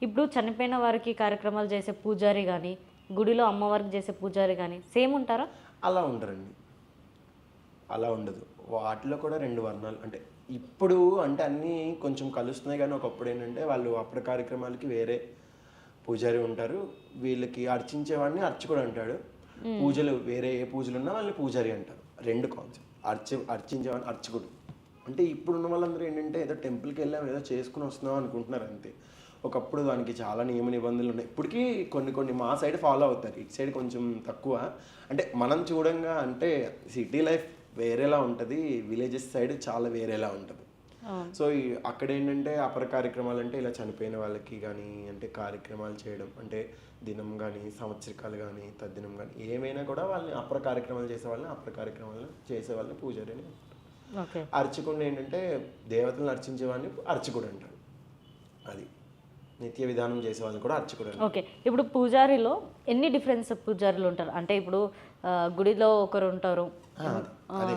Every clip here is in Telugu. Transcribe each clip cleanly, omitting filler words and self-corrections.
ఇప్పుడు చనిపోయిన వారికి కార్యక్రమాలు చేసే పూజారి గానీ, గుడిలో అమ్మవారికి చేసే పూజారి గానీ సేమ్ ఉంటారా? అలా ఉండరండి. అలా ఉండదు. వాటిలో కూడా 2 వర్ణాలు అంటే ఇప్పుడు అంటే అన్నీ కొంచెం కలుస్తున్నాయి గానీ, ఒకప్పుడేంటంటే వాళ్ళు అప్పటి కార్యక్రమాలకి వేరే పూజారి ఉంటారు. వీళ్ళకి అర్చించేవాడిని అర్చకుడు అంటాడు. పూజలు వేరే ఏ పూజలున్నా వాళ్ళని పూజారి అంటారు. 2 కాన్సెప్ట్. అర్చించేవాడిని అర్చకుడు. అంటే ఇప్పుడున్న వాళ్ళందరూ ఏంటంటే ఏదో టెంపుల్‌కి వెళ్ళాం, ఏదో చేసుకొని వస్తున్నాం అనుకుంటున్నారు అంతే. ఒకప్పుడు దానికి చాలా నియమ నిబంధనలు ఉన్నాయి. ఇప్పటికీ కొన్ని మా సైడ్ ఫాలో అవుతారు. ఇటు సైడ్ కొంచెం తక్కువ. అంటే మనం చూడంగా అంటే సిటీ లైఫ్ వేరేలా ఉంటది. విలేజెస్ సైడ్ చాలా వేరేలా ఉంటది. సో అక్కడ ఏంటంటే అపర కార్యక్రమాలు అంటే ఇలా చనిపోయిన వాళ్ళకి కానీ అంటే కార్యక్రమాలు చేయడం అంటే దినం కానీ సంవత్సరికాలు కానీ తద్దినం కానీ ఏమైనా కూడా వాళ్ళని అపర కార్యక్రమాలు చేసే వాళ్ళని అపర కార్యక్రమాలు చేసే వాళ్ళని పూజారి అని అంటారు. అర్చకుడు ఏంటంటే దేవతలను అర్చించే వాళ్ళని అర్చకుడు అంటారు. అది నిత్య విధానం చేసే వాళ్ళని కూడా అర్చకుడు అంటారు. ఓకే. ఇప్పుడు పూజారిలో ఎన్ని డిఫరెన్స్ పూజారులు ఉంటారు? అంటే ఇప్పుడు గుడిలో ఒకరు ఉంటారు. అదే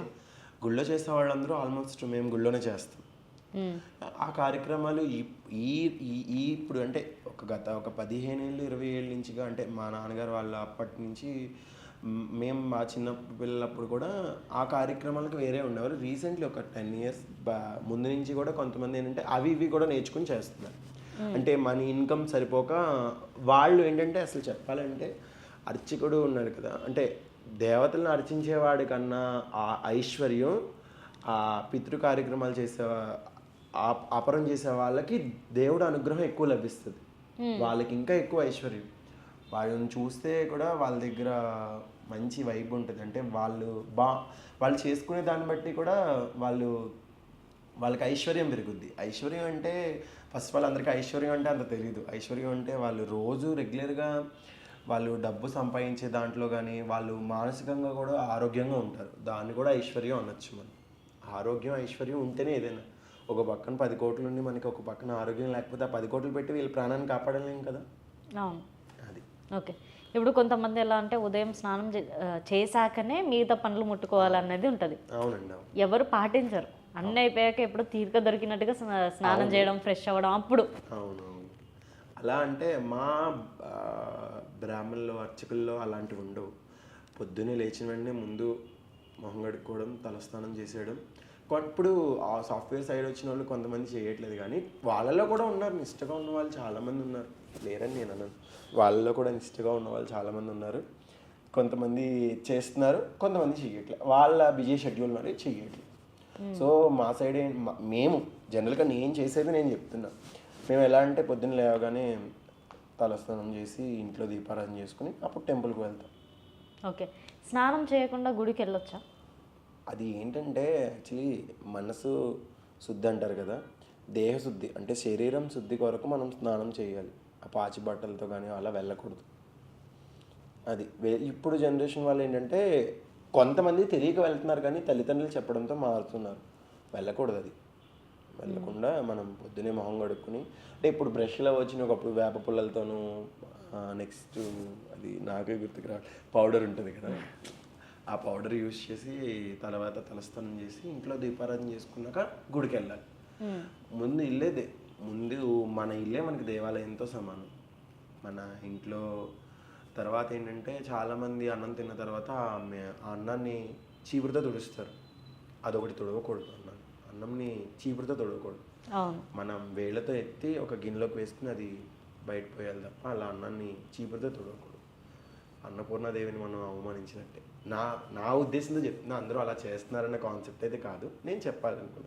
గుళ్ళో చేసే వాళ్ళందరూ ఆల్మోస్ట్ మేము గుళ్ళోనే చేస్తాం. ఆ కార్యక్రమాలు ఇప్పుడు అంటే ఒక 15 ఏళ్ళు 20 ఏళ్ళ నుంచిగా అంటే మా నాన్నగారు వాళ్ళ అప్పటి నుంచి మేము మా చిన్న పిల్లలప్పుడు కూడా ఆ కార్యక్రమాలకు వేరే ఉండేవారు. రీసెంట్లీ ఒక 10 ఇయర్స్ ముందు నుంచి కూడా కొంతమంది ఏంటంటే ఇవి కూడా నేర్చుకుని చేస్తున్నారు. అంటే మన ఇన్కమ్ సరిపోక వాళ్ళు ఏంటంటే అసలు చెప్పాలంటే అర్చకుడు ఉన్నాడు కదా అంటే దేవతలను అర్చించేవాడి కన్నా ఆ ఐశ్వర్యం ఆ పితృ కార్యక్రమాలు చేసే అపరం చేసే వాళ్ళకి దేవుడు అనుగ్రహం ఎక్కువ లభిస్తుంది. వాళ్ళకి ఇంకా ఎక్కువ ఐశ్వర్యం. వాళ్ళని చూస్తే కూడా వాళ్ళ దగ్గర మంచి వైబ్ ఉంటుంది. అంటే వాళ్ళు చేసుకునే దాన్ని బట్టి కూడా వాళ్ళకి ఐశ్వర్యం పెరుగుద్ది. ఐశ్వర్యం అంటే ఫస్ట్ ఆఫ్ ఆల్ అందరికీ ఐశ్వర్యం అంటే అంత తెలియదు. ఐశ్వర్యం అంటే వాళ్ళు రోజు రెగ్యులర్గా వాళ్ళు డబ్బు సంపాదించే దాంట్లో కానీ వాళ్ళు మానసికంగా కూడా ఆరోగ్యంగా ఉంటారు. దాన్ని కూడా ఐశ్వర్యం అనొచ్చు మనం. ఆరోగ్యం ఐశ్వర్యం ఉంటేనే ఏదైనా. ఒక పక్కన 10 కోట్లు ఉండి మనకి ఒక పక్కన ఆరోగ్యం లేకపోతే ఆ 10 కోట్లు పెట్టి వీళ్ళ ప్రాణాన్ని కాపాడలేం కదా. అవును. అది ఓకే. ఇప్పుడు కొంతమంది ఎలా అంటే ఉదయం స్నానం చేశాకనే మిగతా పనులు ముట్టుకోవాలనేది ఉంటుంది. అవునండి. ఎవరు పాటించరు. అన్నీ అయిపోయాక ఎప్పుడు తీరిక దొరికినట్టుగా స్నానం చేయడం ఫ్రెష్ అవ్వడం అప్పుడు. అవునవును. అలా అంటే మా బ్రాహ్మణులు అర్చకుల్లో అలాంటివి ఉండవు. పొద్దున్నే లేచిన వెంటనే ముందు మొహం కడుక్కోవడం తలస్నానం చేసేయడం. ఇప్పుడు ఆ సాఫ్ట్వేర్ సైడ్ వచ్చిన వాళ్ళు కొంతమంది చేయట్లేదు కానీ వాళ్ళలో కూడా ఉన్నారు నిష్టగా ఉన్న వాళ్ళు చాలామంది ఉన్నారు. లేరని నేను అన్నాను. వాళ్ళలో కూడా నిష్టగా ఉన్న వాళ్ళు చాలామంది ఉన్నారు. కొంతమంది చేస్తున్నారు, కొంతమంది చేయట్లేదు. వాళ్ళ బిజీ షెడ్యూల్ మరి చేయట్లేదు. సో మా సైడ్ మేము జనరల్గా నేను చేసేది నేను చెప్తున్నా. మేము ఎలా అంటే పొద్దున్న లేవగానే తలస్నానం చేసి ఇంట్లో దీపారాధన చేసుకుని అప్పుడు టెంపుల్కి వెళ్తాం. ఓకే. స్నానం చేయకుండా గుడికి వెళ్ళొచ్చా? అది ఏంటంటే యాక్చువల్లీ మనసు శుద్ధి అంటారు కదా, దేహశుద్ధి అంటే శరీరం శుద్ధి కొరకు మనం స్నానం చేయాలి. ఆ పాచి బట్టలతో కానీ అలా వెళ్ళకూడదు. అది ఇప్పుడు జనరేషన్ వాళ్ళు ఏంటంటే కొంతమంది తెలియక వెళ్తున్నారు కానీ తల్లిదండ్రులు చెప్పడంతో మారుతున్నారు. వెళ్ళకూడదు. అది వెళ్ళకుండా మనం పొద్దునే మొహం కడుక్కుని అంటే ఇప్పుడు బ్రష్లో వచ్చిన ఒకప్పుడు వేప పుల్లలతోనూ నెక్స్ట్ అది నాకే గుర్తుకు రా పౌడర్ ఉంటుంది కదా, ఆ పౌడర్ యూజ్ చేసి తర్వాత తలస్నానం చేసి ఇంట్లో దీపారాధన చేసుకున్నాక గుడికి వెళ్ళాలి. ముందు మన ఇల్లే మనకి దేవాలయంతో సమానం. మన ఇంట్లో తర్వాత ఏంటంటే చాలామంది అన్నం తిన్న తర్వాత ఆ అన్నాన్ని చీపురుతో తుడుస్తారు. అదొకటి తుడవకూడదు. అన్నంని చీపురుతో తుడవకూడదు. మనం వేళ్ళతో ఎత్తి ఒక గిన్నెలోకి వేసుకుని అది బయట పోయాలి తప్ప అలా అన్నాన్ని చీపురుతో తుడవకూడదు. అన్నపూర్ణాదేవిని మనం అవమానించినట్టే. నా ఉద్దేశంతో చెప్తున్నా. అందరూ అలా చేస్తున్నారన్న కాన్సెప్ట్ అయితే కాదు, నేను చెప్పాలనుకున్నాను.